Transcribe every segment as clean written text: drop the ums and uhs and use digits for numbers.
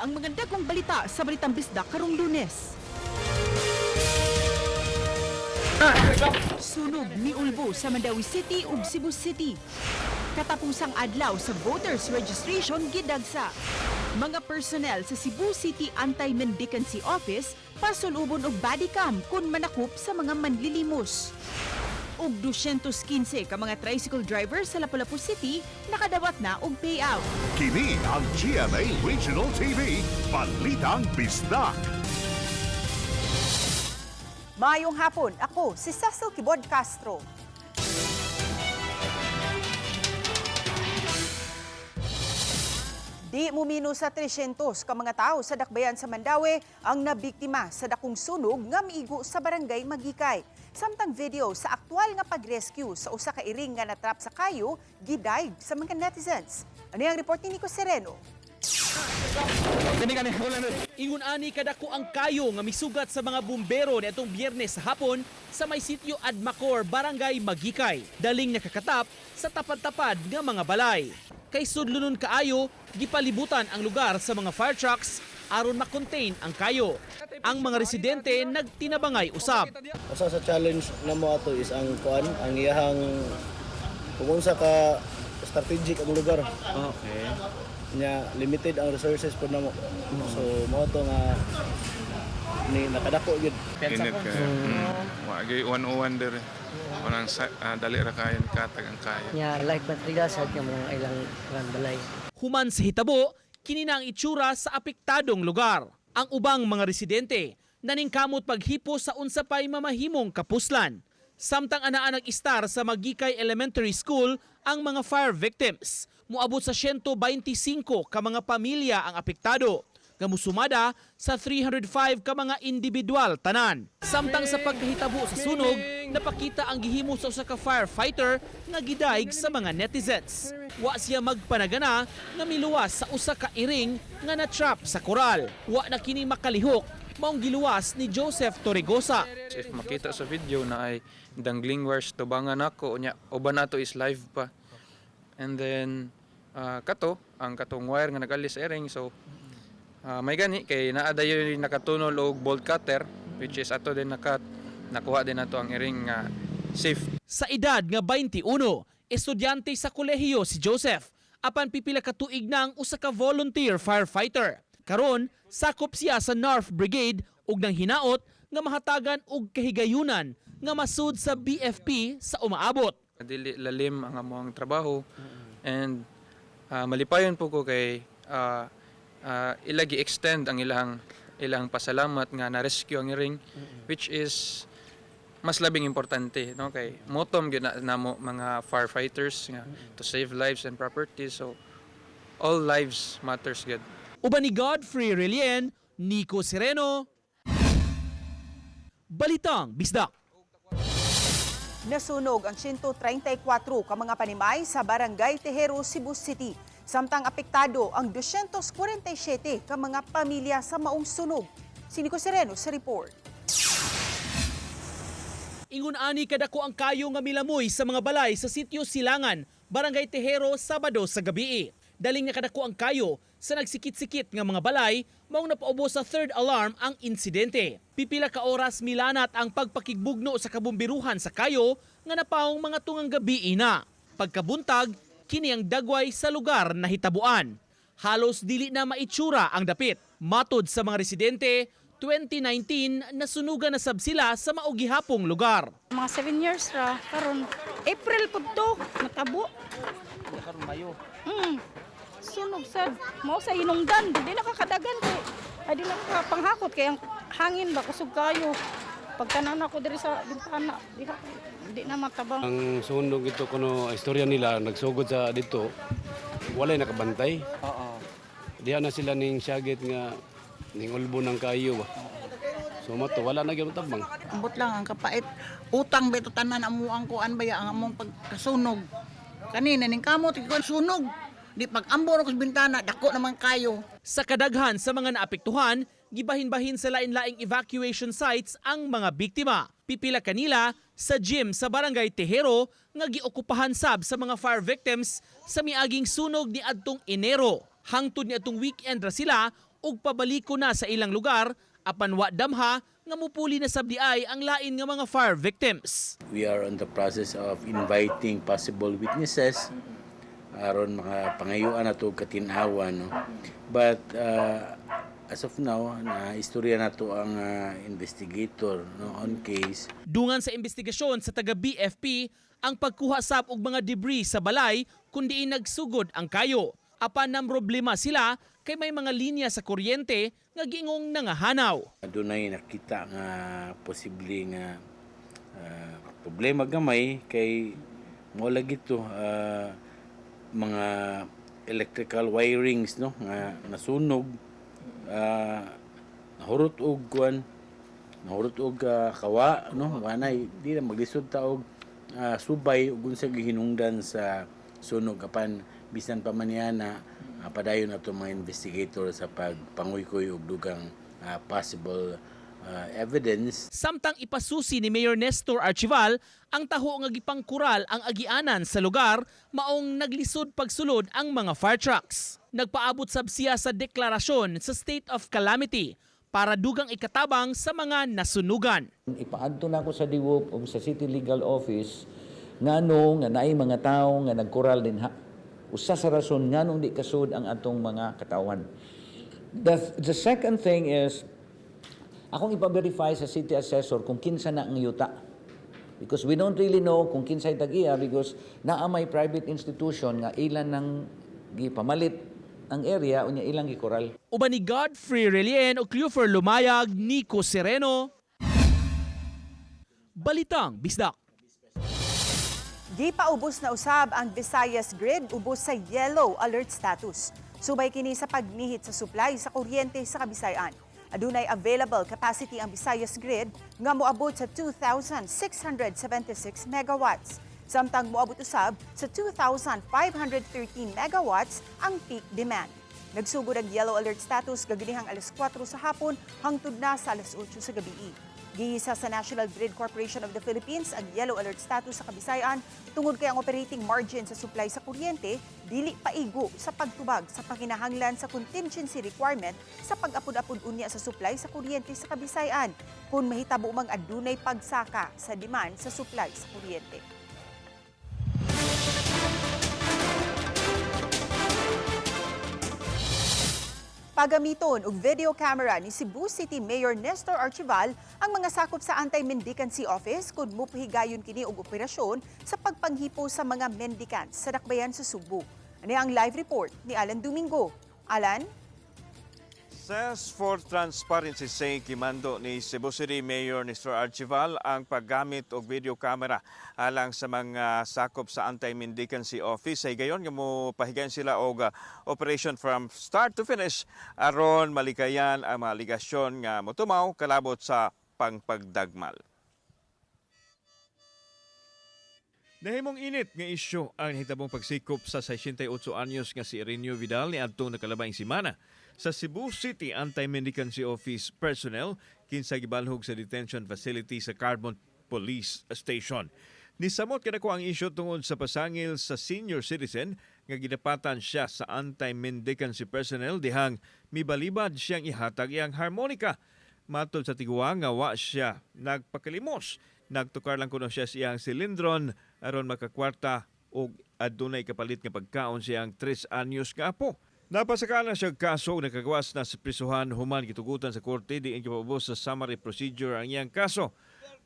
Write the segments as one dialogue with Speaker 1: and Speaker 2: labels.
Speaker 1: ang mga dagkong balita sa Balitang Bisdak karong Lunes. Sunog ni Ulbo sa Mandawi City ug Cebu City. Katapusang adlaw sa voters registration gidagsa. Mga personnel sa Cebu City Anti-Mendicancy Office pasulubon og body cam kun manakop sa mga manlilimos. Og 215 ka mga tricycle driver sa Lapu-Lapu City nakadawat na og payout.
Speaker 2: Kini ang GMA Regional TV, Balitang Bisdak.
Speaker 1: Maayong hapon, ako si Cecil Kibod Castro. Di mumino sa 300 ka mga tao sa dakbayan sa Mandawi ang nabiktima sa dakong sunog nga miigo sa barangay Magikay. Samtang video sa aktwal nga pag-rescue sa usa ka iring nga natrap sa kayo gidayeg sa mga netizens. Ano ang report ni Nico Sereno?
Speaker 3: Ingon ani kadako ang kayo nga misugat sa mga bumbero niadtong Biyernes sa hapon sa may sitio Admacor, Barangay Magikay. Daling nakakatap sa tapad-tapad nga mga balay. Kay sudlunon kaayo, gipalibutan ang lugar sa mga fire trucks aron makontain ang kayo. Ang mga residente nagtinabangay usab.
Speaker 4: Usa sa challenge na mo ato is ang kuan, ang iyahang kung unsa ka strategic ang lugar.
Speaker 3: Okay.
Speaker 4: Nya limited ang resources po namo. So mo to nga ni nakadako gyud.
Speaker 5: Init ka. Wa gyud 101 dire. Wanang dali ra kayon katag ang kaya.
Speaker 6: Nya life material sa mga ilang balay.
Speaker 3: Human sa hitabo, kini na ang itsura sa apektadong lugar. Ang ubang mga residente naningkamot paghipo sa unsa pay mamahimong kapuslan. Samtang anaa nag-istar sa Magikay Elementary School ang mga fire victims. Muabot sa 125 ka mga pamilya ang apektado. Gamusumada sa 305 ka mga individual tanan. Samtang sa pagkahitabo sa sunog, napakita ang gihimo sa usa ka firefighter nga gidayeg sa mga netizens. Wa siya magpanagana nga miluwas sa usa ka iring nga na-trap sa koral. Wa na kini makalihok maong giluwas ni Joseph Torregosa.
Speaker 7: If makita sa video na ay dangling wires tubangan ako nya uban nato is live pa. And then ang katong wire nga nagalis ering so may gani kay naa dayon nakatunol og bolt cutter which is ato din nakuha din nato ang iring nga safe.
Speaker 3: Sa edad nga 21, estudyante sa kolehiyo si Joseph. Apan pipila ka tuig na ang usa ka volunteer firefighter. Karon sakop siya sa North Brigade ug nang hinaot nga mahatagan og kahigayunan nga masud sa BFP sa umaabot.
Speaker 7: Dili lalim ang among trabaho and malipayon po ko kay ilagi extend ang ilang pasalamat nga na-rescue ang iring which is mas labing importante no kay motom gyud na mo mga firefighters nga to save lives and property so all lives matters gyud.
Speaker 3: Uban ni Godfrey Relien, Nico Sereno, Balitang Bisdak.
Speaker 1: Nasunog ang 134 ka mga panimay sa Barangay Tejero, Cebu City. Samtang apektado ang 247 ka mga pamilya sa maong sunog. Si Nico Sereno sa report.
Speaker 3: Ingon ani kadako ang kayo nga milamoy sa mga balay sa sitio Silangan, Barangay Tejero, Sabado sa gabi. Daling nga kadako ang kayo sa nagsikit-sikit nga mga balay, maong napaubo sa third alarm ang insidente. Pipila ka oras milanat ang pagpakigbugno sa kabumbiruhan sa kayo nga napaong mga tungang gabi na. Pagkabuntag, kini ang dagway sa lugar na hitabuan. Halos dili na maitsura ang dapit. Matod sa mga residente, 2019 nasunugan na sab sila sa maugihapong lugar.
Speaker 8: Mga 7 years ra karon April pud to natabo.
Speaker 4: Karon Mayo.
Speaker 8: Sunog sad mao sa hinungdan di nakakadagan kay ay di nakapanghakot kay ang hangin ba kusog kayo. Pagtanan ako diri sa bintana di na matabang.
Speaker 9: Ang sunog ito kuno istorya nila nagsugod sa dito walay nakabantay. Diha na sila ning syagit nga ning ulbo ng kayo ba. So mato wala na gyud tabang.
Speaker 10: Ambot lang ang kapait. Utang beto tanan amuang kuan baya ang among pagkasunog. Kanina ning kamot ikaw sunog. Di pag-ambor ako sa bintana, dako naman kayo.
Speaker 3: Sa kadaghan sa mga naapektuhan, gibahin-bahin sa lain-laing evacuation sites ang mga biktima. Pipila kanila sa gym sa Barangay Tejero nga giokupahan sab sa mga fire victims sa miaging sunog ni adtong Enero. Hangtod ni atong weekend ra sila ug pabaliko na sa ilang lugar apan wa damha nga mupuli na sabdiay ang lain nga mga fire victims.
Speaker 11: We are on the process of inviting possible witnesses aron makapangayuan nato katin-awa, no. But as of now, na istorya nato ang investigator, no, on case.
Speaker 3: Dungan sa investigasyon sa taga BFP ang pagkuha sab og mga debris sa balay kundi nagsugod ang kayo. Apan ng problema sila kay may mga linya sa kuryente nga giingong nangahanaw.
Speaker 11: Dunay nakita nga posible nga problema gamay kay mo lagi to mga electrical wirings, no, nga nasunog, nahurot og kawa, no, wanay di na maglisod ta og subay ug unsa gihinungdan sa sunog apan bisan pa man yana padayon nato mga investigator sa pagpanguykoy og dugang possible evidence.
Speaker 3: Samtang ipasusi ni Mayor Nestor Archival ang taho nga gipangkural ang agianan sa lugar, maong naglisod pagsulod ang mga fire trucks. Nagpaabot sab siya sa deklarasyon sa state of calamity para dugang ikatabang sa mga nasunugan.
Speaker 12: Ipaadto na ako sa DIWOP o sa City Legal Office ngano nga naay mga tawo nga nagkural din ha. Usa sa rason nganong di kasud ang atong mga katawan. The second thing is akong ipa-verify sa city assessor kung kinsa na ang yuta. Because we don't really know kung kinsay tag-iya because naa may private institution nga ilan nang gipamalit ang area unya ilang gikoral.
Speaker 3: Uban ni Godfrey Relien o Cleofer Lumayag, Nico Sereno. Balitang Bisdak.
Speaker 1: Gipaubos na usab ang Visayas Grid ubos sa yellow alert status. Subay kini sa pagnihit sa supply sa kuryente sa Kabisayan. Adunay available capacity ang Visayas Grid nga moabot sa 2,676 megawatts. Samtang moabot usab sa 2,513 megawatts ang peak demand. Nagsugod ang yellow alert status gaginihang alas 4 sa hapon hangtod na sa alas 8 sa gabi. Gihisa sa National Grid Corporation of the Philippines ang yellow alert status sa Kabisayan tungod kay ang operating margin sa supply sa kuryente dili paigo sa pagtubag sa panginahanglan sa contingency requirement sa pag-apod-apod unya sa supply sa kuryente sa Kabisayan kung mahitabo mang adunay pagsaka sa demand sa supply sa kuryente. Pagamiton og video camera ni Cebu City Mayor Nestor Archival ang mga sakop sa Anti-Mendicancy Office kung mupahigayon kini og operasyon sa pagpanghipo sa mga mendicants sa dakbayan sa Subo. Ani ang live report ni Alan Domingo. Alan?
Speaker 13: Says for Transparency say kimando ni Cebu City Mayor Nestor Archival ang paggamit og video camera alang sa mga sakop sa Anti-Mendicancy Office ay gayon nga mo pahigayon sila og operation from start to finish aron malikayan ang mga aligasyon nga motumaw kalabot sa pangpagdagmal. Nahimong init nga isyu ang hitabong pagsikop sa 68 anyos nga si Ireneo Vidal ni adtong nakalabaing semana sa Cebu City Anti-Mendicancy Office personnel kinsa gibalhog sa detention facility sa Carbon Police Station. Nisamot kadako ang isyu tungod sa pasangil sa senior citizen nga gidapatan siya sa anti-mendicancy personnel dihang mibalibad siyang ihatag iyang harmonika. Matod sa tiguwa nga wa siya nagpakalimos. Nagtukar lang kuno siya siyang silindron aron makakwarta og adunay kapalit nga pagkaon siyang 3 anyos nga apo. Napasakala siya kaso ug nakagawas na sa prisuhan human gitugutan sa korte diin gipabos sa summary procedure ang iyang kaso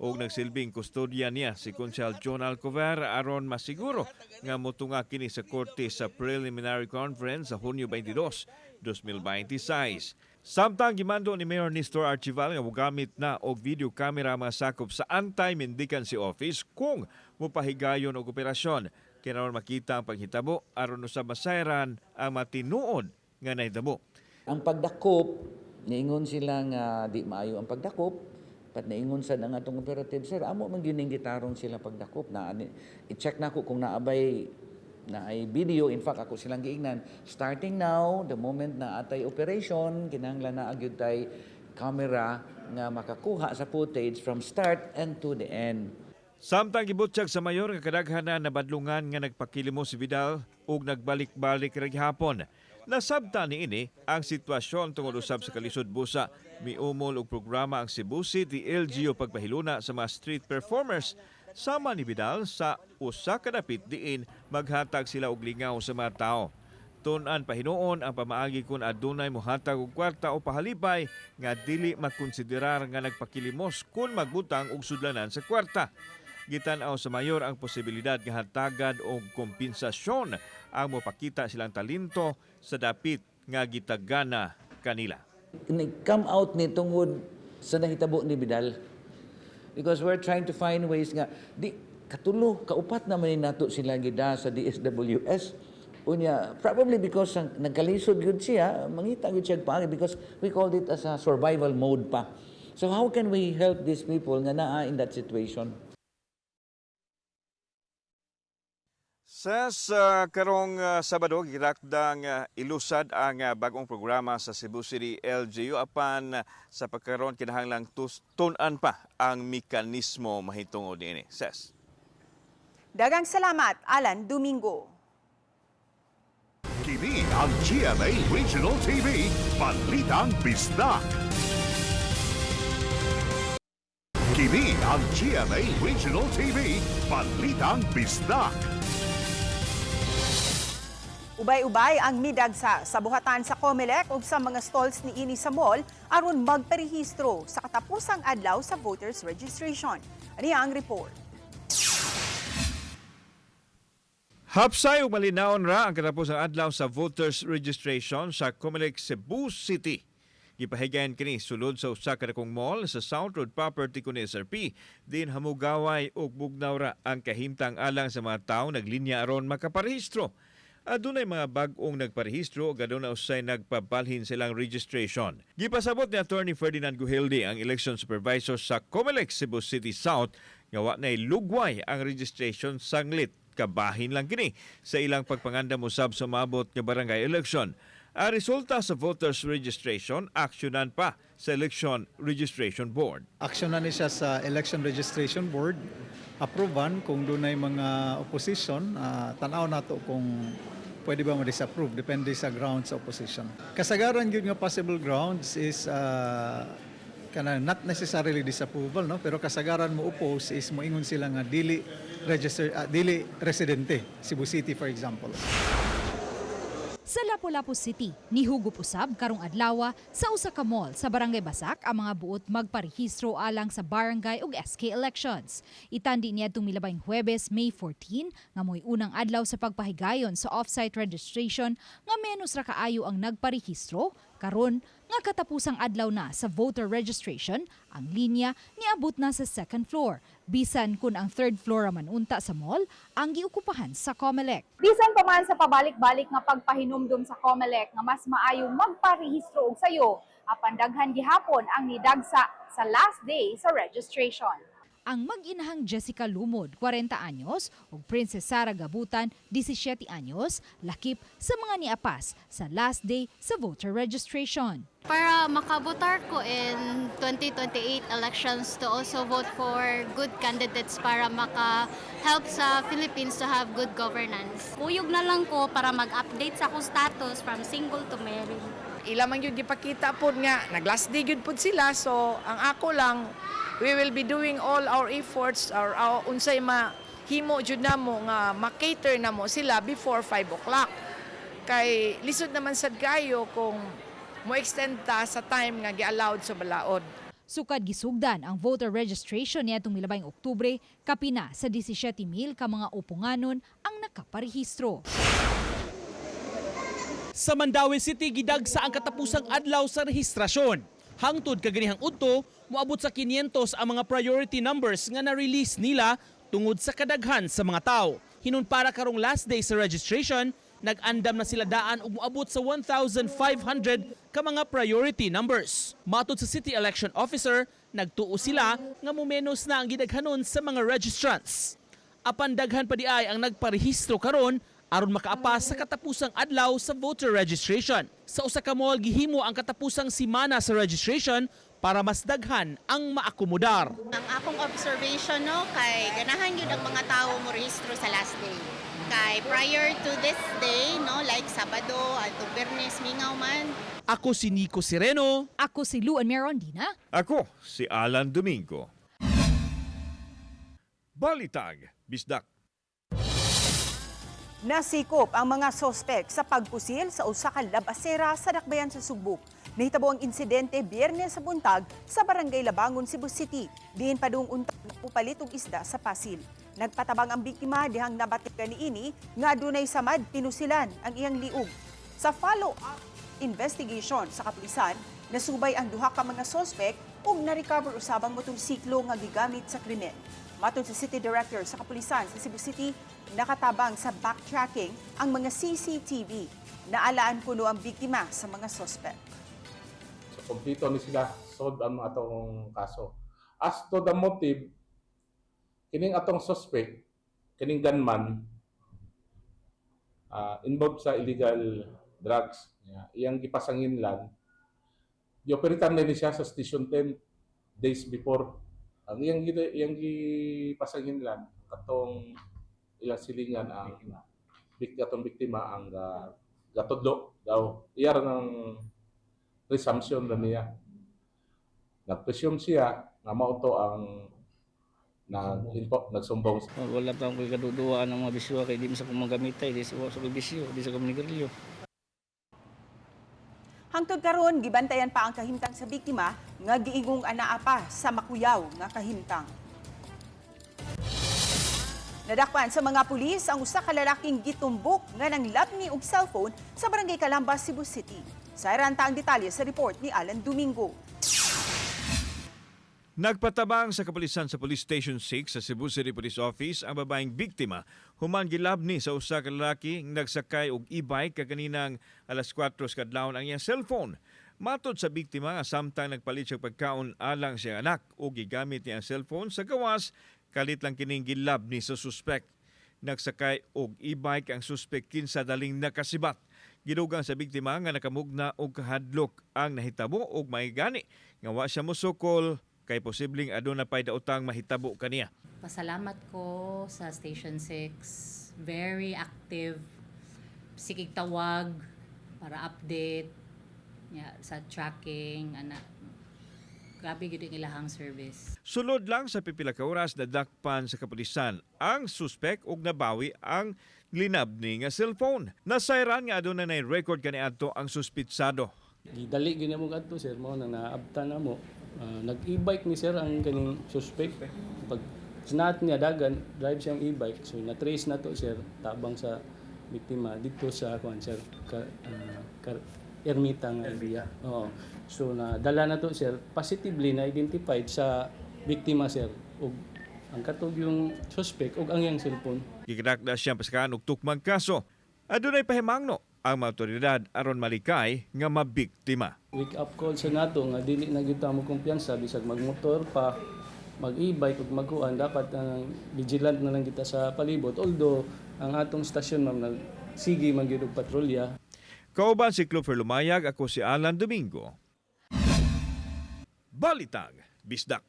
Speaker 13: ug nagsilbing kustodya niya si Consul John Alcover aron masiguro nga motunga kini sa korte sa preliminary conference sa Hunyo 22, 2026. Samtang gimando ni Mayor Nestor Archival nga mogamit na og video camera mga sakop sa Anti-Mendicancy Office kung mopahigayon og operasyon. Kinaron makita ang paghitabo aron usab masayran ang matinuod nga nahitabo.
Speaker 12: Ang pagdakop, niingon sila nga di maayo ang pagdakop, pat niingon sad ang atong operative sir, amo man gyud ning gitarong sila pagdakop na i-check nako kung naabay na ay video. In fact, ako silang giingnan. Starting now, the moment na atay operation, kinahanglan na agyud tay camera nga makakuha sa footage from start and to the end.
Speaker 13: Samtang gibutsyag sa mayor nga kadaghanan na badlungan nga nagpakilimo si Vidal ug nagbalik-balik ra gihapon. Nasabta niini ang sitwasyon tungod usab sa kalisod busa. Miumol og programa ang Cebu City LGU pagpahiluna sa mga street performers. Sama ni Vidal sa usa ka dapit diin maghatag sila og lingaw sa mga tao. Tun-an pahinuon ang pamaagi kung adunay mohatag og kwarta o pahalipay nga dili makonsiderar nga nagpakilimos kung magbutang og sudlanan sa kwarta. Gitan-aw sa mayor ang posibilidad nga hatagad og kompensasyon ang mopakita silang talento sa dapit nga gitagana kanila.
Speaker 12: Nag-come out ni tungod sa nahitabo ni Vidal. Because we're trying to find ways nga, di katulo, kaupat naman ni nato sila gida sa DSWS. Unya, probably because nagkalisod yun siya, mangita yun siya paagi because we called it as a survival mode pa. So how can we help these people nga naa in that situation?
Speaker 13: Sa karong Sabado, girakdang ilusad ang bagong programa sa Cebu City LGU apan sa pagkaroon kinahanglang tun-an pa ang mekanismo mahitungod niini. Ses.
Speaker 1: Daghang salamat, Alan Domingo.
Speaker 2: Kini ang GMA Regional TV, Balitang Bisdak. Kini ang GMA Regional TV, Balitang Bisdak.
Speaker 1: Ubay-ubay ang midagsa sa buhatan sa COMELEC ug sa mga stalls ni ini sa mall aron magparehistro sa katapusang adlaw sa voters registration. Ani ang report.
Speaker 13: Hapsay ug malinawon ra ang katapusang adlaw sa voters registration sa COMELEC Cebu City. Gipahigayon kini sulod sa usa ka dakong mall sa South Road property kun SRP. Din hamugaway ug bugnaw ra ang kahimtang alang sa mga tawo naglinya aron makaparehistro. Adunay mga bag-ong nagparehistro ug aduna usay nagpabalhin silang registration. Gipasabot ni Attorney Ferdinand Guhildi ang election supervisor sa COMELEC Cebu City South nga wa nay lugway ang registration sanglit kabahin lang kini sa ilang pagpangandam usab sa maabot nga barangay election. Ang resulta sa voters registration aksyonan pa sa Election Registration Board.
Speaker 14: Aksyonan ni siya sa Election Registration Board. Approvean kung dunay mga opposition, tanaw nato kung pwede ba ma-disapprove, depende sa grounds sa opposition. Kasagaran yun nga possible grounds is not necessarily disapproval, no? Pero kasagaran mo oppose is moingon sila nga dili residente, Cebu City for example.
Speaker 15: Sa Lapu-Lapu City, nihugup usab karong adlaw sa usa ka mall sa Barangay Basak ang mga buot magparehistro alang sa barangay ug SK elections. Itandi niadtong milabayng Huwebes, May 14, nga moy unang adlaw sa pagpahigayon sa off-site registration nga menos ra kaayo ang nagparehistro karon nga katapusang adlaw na sa voter registration, ang linya niabot na sa second floor. Bisan kun ang third floor man unta sa mall, ang giukupahan sa COMELEC.
Speaker 16: Bisan pa man sa pabalik-balik nga pagpahinumdum sa COMELEC nga mas maayong magparehistro og sayo, apan daghan gihapon ang nidagsa sa last day sa registration.
Speaker 15: Ang mag-inahang Jessica Lumod, 40 anyos, ug Princess Sara Gabutan, 17 anyos, lakip sa mga niapas sa last day sa voter registration.
Speaker 17: Para makabotar ko in 2028 elections to also vote for good candidates para maka-help sa Philippines to have good governance.
Speaker 18: Kuyog na lang ko para mag-update sa akong status from single to married.
Speaker 19: Ila man yun ipakita po nga, nag-last day yun po sila, so ang ako lang, we will be doing all our efforts or unsay mahimo jud namo nga ma-cater namo sila before 5 o'clock. Kay lisod naman sad kayo kung mo-extend ta sa time nga gi-allowed sa balaod.
Speaker 15: Sukad gisugdan ang voter registration niadtong milabayng Oktubre, kapina sa 17,000 ka mga upunganon ang nakaparehistro.
Speaker 3: Sa Mandaue City, gidagsa ang katapusang adlaw sa rehistrasyon. Hangtod kaganihang udto, moabot sa 500 ang mga priority numbers nga na-release nila tungod sa kadaghan sa mga tao. Hinon para karong last day sa registration, nag-andam na sila daan ug moabot sa 1,500 ka mga priority numbers. Matod sa City Election Officer, nagtuo sila nga momenos na ang gidaghanon sa mga registrants. Apan daghan pa di ay ang nagparehistro karon aron makaapas sa katapusang adlaw sa voter registration. Sa usa ka mall gihimo ang katapusang simana sa registration para mas daghan ang maakomodar.
Speaker 18: Ang akong observation no kay ganahan gyud ang mga tawo mo rehistro sa last day. kay prior to this day, no, like Sabado, alto Biyernes, mingaw man.
Speaker 3: Ako si Nico Sireno.
Speaker 15: Ako si Luan Merondina.
Speaker 13: Ako si Alan Domingo. Balitag, Bisdak.
Speaker 1: Nasikop ang mga sospek sa pagpusil sa usa ka labasera sa Dakbayan sa Sugbok. Nahitabo ang insidente Biyernes sa buntag sa Barangay Labangon, Cebu City. Diin padung untag pupalit og isda sa pasil. Nagpatabang ang biktima dihang nabatikan niini nga adunay samad pinusilan ang iyang liog. Sa follow-up investigation sa kapulisan, nasubay ang duha ka mga sospek ug na-recover usabang motorsiklo nga gigamit sa krimen. Matod sa City Director sa Kapulisan sa Cebu City, nakatabang sa backtracking ang mga CCTV. Naalaan puno ang biktima sa mga sospek.
Speaker 20: So, kompleto ni sila solve ang atong kaso. As to the motive, kining atong suspect, kining gunman, involved sa illegal drugs. Iyang gipasangin lang. Gioperitan na siya sa Station 10 days before. Ang iyang gipasangin lang, katong ilang silingan ang atong biktima ang gatudlo daw. Iyar ng presumption na niya. Nag-presume siya na mauto ang nagsumbong.
Speaker 6: Wala pa akong kaduduaan ng mga bisyo kay di mo sa kumagamita, di sa bisyo, di sa komunikasyon.
Speaker 1: Hangtod karon gibantayan pa ang kahimtang sa biktima nga giingong anaa pa sa makuyaw nga kahimtang. Nadakpan sa mga pulis ang usa ka lalaking gitumbok nga nanglabni og cellphone sa Barangay Calamba, Cebu City. Sa iranta ang detalye sa report ni Alan Domingo.
Speaker 13: Nagpatabang sa kapulisan sa Police Station 6 sa Cebu City Police Office ang babaeng biktima human gilabni sa usa ka lalaki nagsakay og e-bike kaganinang alas 4 sa kadlawon ang iyang cellphone. Matod sa biktima nga samtang nagpalit siya pagkaon alang siya anak o gigamit niya ang cellphone sa gawas kalit lang kining gilabni sa suspek. Nagsakay og e-bike ang suspek kinsa daling nakasibat. Gidugang sa biktima nga nakamugna og kahadlok ang nahitabo og maigani nga wa siya mosukol kay posibleng aduna pay daotang mahitabo kaniya.
Speaker 21: Pasalamat ko sa Station 6. Very active. Sikig tawag para update sa tracking. Grabe gid ang ilahang service.
Speaker 13: Sulod lang sa pipila ka oras nadakpan sa kapulisan ang suspek og nabawi ang linabni nga cellphone. Nasayran nga aduna nay record kaniadto ang suspitsado.
Speaker 9: Gidali gyud mo kadto sir mo nang naabtan na mo. Nag-e-bike ni sir ang kaning suspect. Pag sinat niya dagan, drive siyang e-bike. So na-trace na to sir, tabang sa biktima dito sa sir, Ermita nga area. Oo. So nadala na to sir, positively na-identified sa biktima sir. Og ang katog yung suspect og ang iyang cellphone.
Speaker 13: Gigrakda siyang pasakaan og tukmang kaso. Adunay pahimangno ang mga otoridad aron malikay nga mabiktima.
Speaker 9: Wake up call sa nato nga dili na gyud ta mo kumpiyansa bisag magmotor pa, mag-e-bike ug magkuan dapat vigilant na lang kita sa palibot. Although ang atong stasyon ma'am sige man gyud og patrolya.
Speaker 13: Kauban si Clover Lumayag, ako si Alan Domingo. Balitag, Bisdak.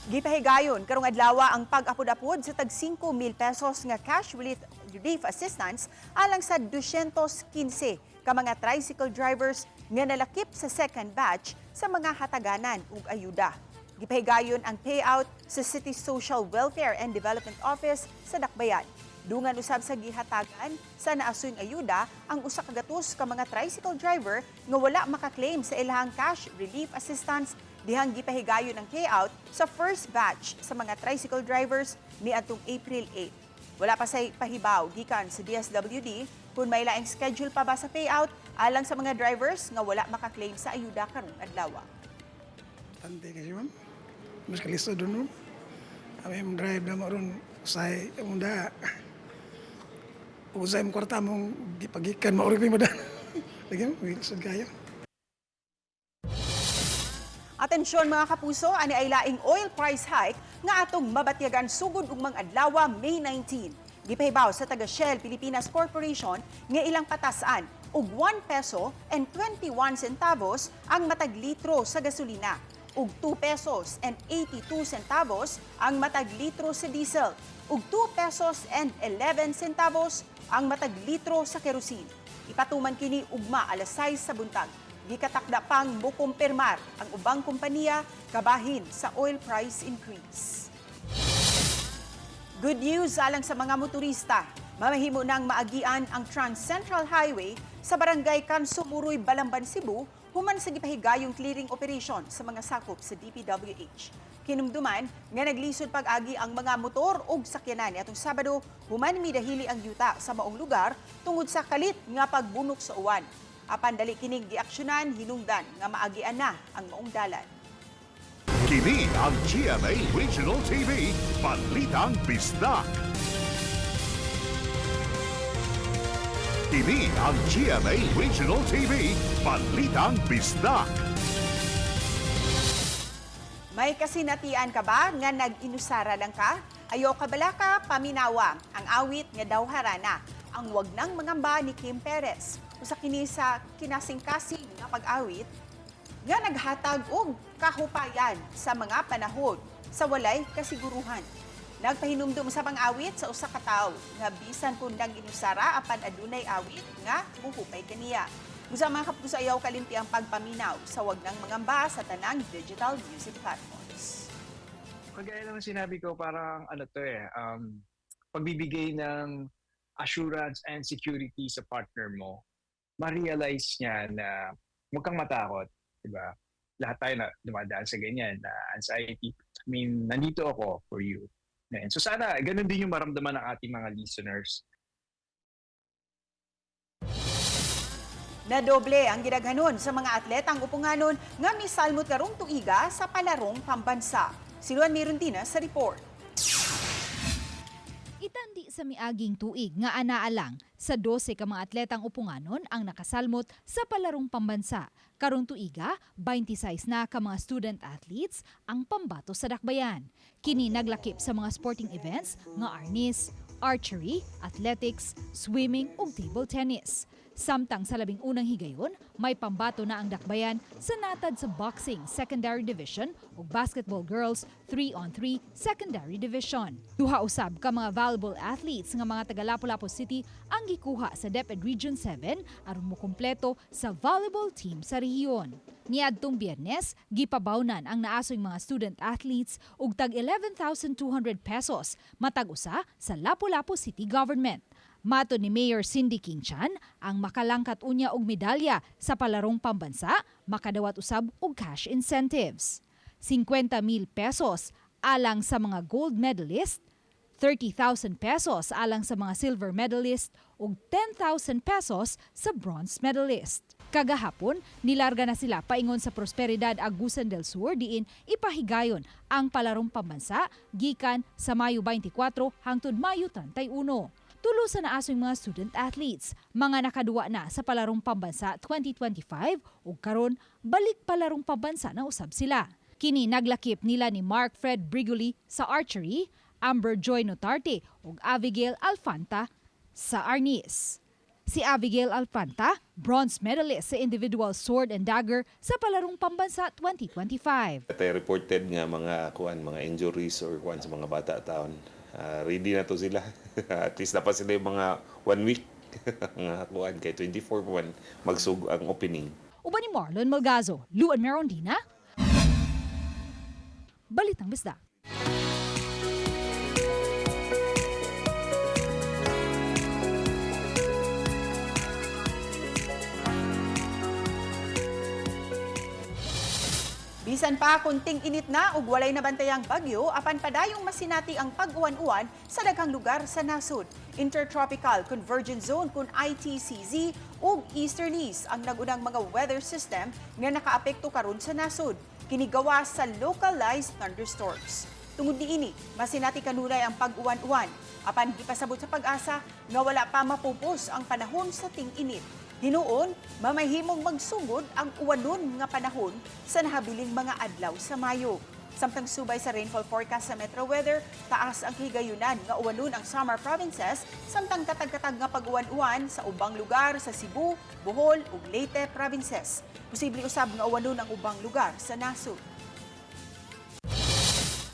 Speaker 1: Gipahigayon karong adlaw ang pag-apod-apod sa tag 5,000 pesos nga cash relief assistance alang sa 215 ka mga tricycle drivers nga nalakip sa second batch sa mga hataganan ug ayuda. Gipahigayon ang payout sa City Social Welfare and Development Office sa Dakbayan. Dungan usab sa gihatagan sa naasuing ayuda ang usa ka gatos ka mga tricycle driver nga wala makaklaim sa ilahang cash relief assistance dihang gipahigayon ang payout sa first batch sa mga tricycle drivers niadtong April 8. Wala pa say pahibaw gikan sa DSWD kung may laing schedule pa ba sa payout alang sa mga drivers nga wala makaklaim sa ayuda karong adlaw.
Speaker 22: Ante kasi ma'am, mas kalisto doon ma'am. Kami drive na maroon usay munda. Usay mo kwarta mong di pagikan maorig mo madan. Lagi mo, wilisod kayo.
Speaker 1: Atensyon mga kapuso, ani ay laing oil price hike nga atong mabatyagan sugod ug mga adlaw May 19. Gipahibaw sa taga Shell Pilipinas Corporation nga ilang patasan og 1 peso and 21 centavos ang matag litro sa gasolina. ug 2 pesos and 82 centavos ang matag litro sa diesel ug 2 pesos and 11 centavos ang matag litro sa kerosene. Ipatuman kini ugma alas 6 sa buntag. Gikatakda pang mukumpirmar ang ubang kompanya kabahin sa oil price increase. Good news alang sa mga motorista. Mamahimo nang maagian ang Trans Central Highway sa barangay Kansumuroy, Balamban, Cebu human sa gipahigayong clearing operation sa mga sakop sa DPWH. Kinumduman nga naglisod pag-agi ang mga motor ug sakyanan atong Sabado human midahili ang yuta sa maong lugar tungod sa kalit nga pagbunok sa uwan. Apan dali kining giaksyonan hinungdan nga maagian na ang maong dalan.
Speaker 2: Kini ang GMA Regional TV, Balitang Bisdak. Kini ang GMA Regional TV, Balitang Bisdak.
Speaker 1: May kasinatian ka ba nga nag-inusara lang ka? Ayaw ka bala ka, paminawa. Ang awit nga daw harana. Ang wag nang mangamba ni Kim Perez. Usa kini sa kinasing-kasing nga pag-awit nga naghatag og kahupayan sa mga panahon sa walay kasiguruhan. Nagpahinumdum sa pang-awit sa usa ka tawo nga bisan kung nag-inusara apan adunay awit nga muhupay kaniya. Usa mga kapusayaw kalimti ang pagpaminaw sa wag nang mangamba sa tanang digital music platforms.
Speaker 5: Kagaya naman sinabi ko, parang pagbibigay ng assurance and security sa partner mo, ma-realize niya na huwag kang matakot, diba? Lahat tayo na dumadaan sa ganyan, na anxiety. I mean, nandito ako for you. And so sana, ganun din yung maramdaman ng ating mga listeners.
Speaker 1: Nadoble ang gidaghanon sa mga atletang upunganon nga misalmot karong tuiga sa palarong pambansa. Si Juan Mirundina sa report.
Speaker 15: Itandi sa miaging tuig nga anaalang sa 12 ka mga atletang upunganon ang nakasalmot sa palarong pambansa. Karong tuiga, 26 na ka mga student athletes ang pambato sa dakbayan. Kini naglakip sa mga sporting events nga arnis, archery, athletics, swimming ug table tennis. Samtang sa labing unang higayon, may pambato na ang dakbayan sa natad sa boxing secondary division ug basketball girls 3-on-3 secondary division. Duha usab ka mga volleyball athletes nga mga taga Lapu-Lapu City ang gikuha sa DepEd Region 7 aron mokumpleto sa volleyball team sa rehiyon. Niadtong Biyernes, gipabawnan ang naasoy mga student athletes ug tag 11,200 pesos matag usa sa Lapu-Lapu City Government. Mato ni Mayor Cindy King-Chan, ang makalangkat unya og medalya sa palarong pambansa, makadawat usab og cash incentives. 50,000 pesos alang sa mga gold medalist, 30,000 pesos alang sa mga silver medalist ug 10,000 pesos sa bronze medalist. Kagahapon, nilarga na sila paingon sa Prosperidad Agusan del Sur diin ipahigayon ang palarong pambansa gikan sa Mayo 24 hangtod Mayo 31. Tulo sa naasoy mga student athletes, mga nakaduwa na sa palarong pambansa 2025 ug karon balik palarong pambansa na usab sila. Kini naglakip nila ni Mark Fred Brigoli sa archery, Amber Joy Notarte ug Abigail Alfanta sa arnis. Si Abigail Alfanta, bronze medalist sa individual sword and dagger sa palarong pambansa 2025.
Speaker 7: Tay reported nga mga injuries or sa mga bata taon. Ready na to sila. At least dapat sila yung mga 1 week nga kay 24 magsug ang opening.
Speaker 15: Uban ni Marlon Malgazo, Luan Merondina, Balitang Bisdak.
Speaker 1: Bisan pa kunting init na ug walay nabantayang bagyo, apan padayong masinati ang pag-uwan-uwan sa daghang lugar sa nasod. Intertropical Convergence Zone kun ITCZ ug Easterlies ang nagunang mga weather system nga nakaapekto karon sa nasod. Kini gawas sa localized thunderstorms. Tungod niini, masinati kanunay ang pag-uwan-uwan. Apan gipasabot sa pag-asa nga wala pa mapupos ang panahon sa ting-init. Hinuon, mamayhimong magsugod ang uwanon nga panahon sa nahabiling mga adlaw sa Mayo. Samtang subay sa rainfall forecast sa Metro Weather, taas ang higayunan nga uwanon ang summer provinces, samtang katag-katag nga pag-uwan-uwan sa ubang lugar sa Cebu, Bohol ug Leyte provinces. Posible usab nga uwanon ang ubang lugar sa nasod.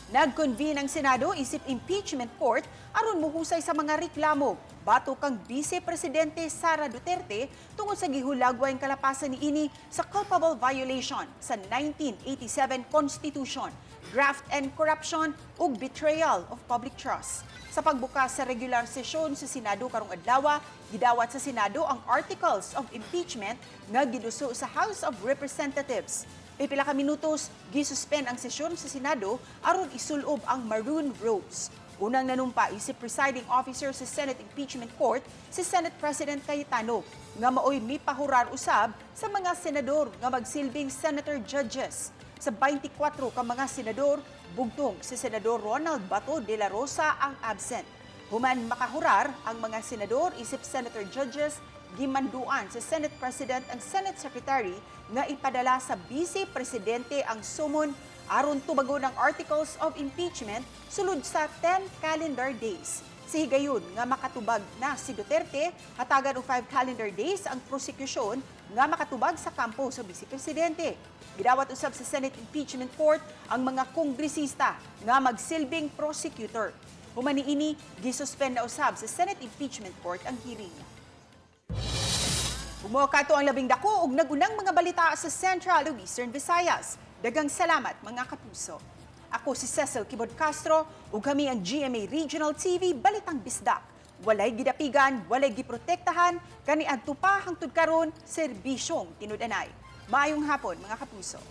Speaker 1: Nag-convene ang Senado isip impeachment court aron muhusay sa mga reklamo batok kang Vice Presidente Sara Duterte tungod sa gihulagway ang kalapasan ni ini sa culpable violation sa 1987 Constitution, graft and corruption ug betrayal of public trust. Sa pagbukas sa regular sesyon sa Senado karong adlaw, gidawat sa Senado ang articles of impeachment nga giduso sa House of Representatives. Pipila ka minutos, gisuspend ang sesyon sa Senado aron isulob ang maroon robes. Unang nanumpa isip presiding officer sa Senate Impeachment Court si Senate President Cayetano nga maoy mipahurar usab sa mga senador nga magsilbing senator judges. Sa 24 ka mga senador, bugtong si Senador Ronald Bato de la Rosa ang absent. Human makahurar ang mga senador isip senator judges, gimanduan sa Senate President ang Senate Secretary nga ipadala sa Vice Presidente ang sumon aron tubagon ang articles of impeachment sulod sa 10 calendar days. Sa higayon nga makatubag na si Duterte, hatagan og 5 calendar days ang prosecution nga makatubag sa kampo sa Vice Presidente. Gidawat usab sa Senate Impeachment Court ang mga kongresista nga magsilbing prosecutor. Human niini, gisuspend na usab sa Senate Impeachment Court ang hearing. Bumukato ang labing dako ug nagunang mga balita sa Central ug Eastern Visayas. Daghang salamat mga kapuso. Ako si Cecil Kibod Castro ug kami ang GMA Regional TV Balitang Bisdak. Walay gidapigan, walay giprotektahan, kani adto pa hangtod karon serbisyong tinud-anay. Maayong hapon mga kapuso.